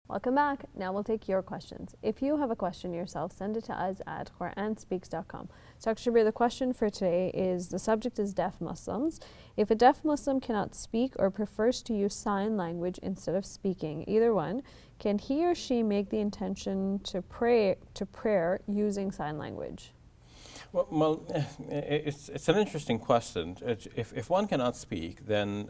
Welcome back. Now we'll take your questions. If you have a question yourself, send it to us at QuranSpeaks.com. So Dr. Shabir, the question for today is, the subject is deaf Muslims. If a deaf Muslim cannot speak or prefers to use sign language instead of speaking, either one, can he or she make the intention to prayer using sign language? Well, it's an interesting question. If one cannot speak, then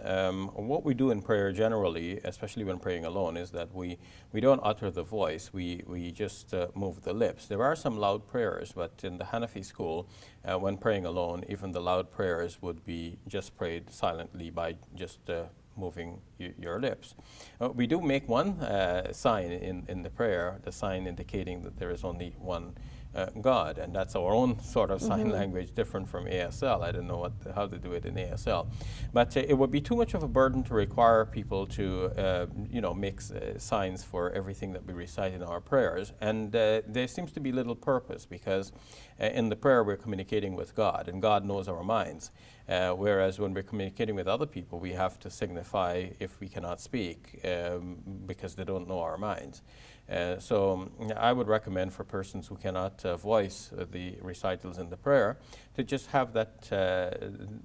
what we do in prayer generally, especially when praying alone, is that we don't utter the voice, we just move the lips. There are some loud prayers, but in the Hanafi school, when praying alone, even the loud prayers would be just prayed silently by just moving your lips. We do make one sign in the prayer, the sign indicating that there is only one God, and that's our own sort of sign language, different from ASL. I don't know how to do it in ASL, but it would be too much of a burden to require people to make signs for everything that we recite in our prayers, and there seems to be little purpose, because in the prayer we're communicating with God, and God knows our minds, whereas when we're communicating with other people, we have to signify if we cannot speak because they don't know our minds. So I would recommend for persons who cannot voice the recitals in the prayer to just have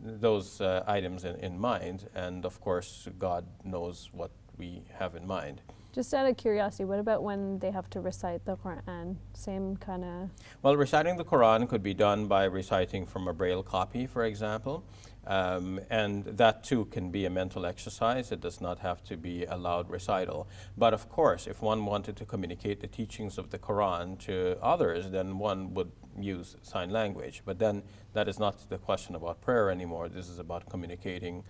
those items in mind, and of course God knows what we have in mind. Just out of curiosity, what about when they have to recite the Quran? Same kind of... Well, reciting the Quran could be done by reciting from a Braille copy, for example. And that too can be a mental exercise. It does not have to be a loud recital. But of course, if one wanted to communicate the teachings of the Quran to others, then one would use sign language. But then that is not the question about prayer anymore. This is about communicating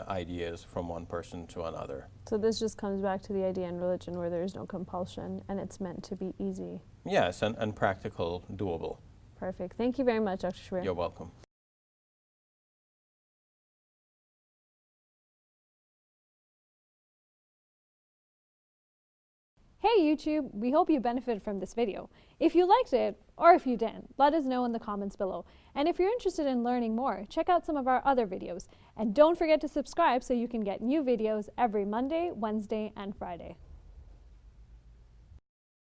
ideas from one person to another. So this just comes back to the idea in religion where there is no compulsion and it's meant to be easy. Yes, and practical, doable. Perfect. Thank you very much, Dr. Shabir. You're welcome. Hey YouTube, we hope you benefited from this video. If you liked it, or if you didn't, let us know in the comments below. And if you're interested in learning more, check out some of our other videos. And don't forget to subscribe so you can get new videos every Monday, Wednesday, and Friday.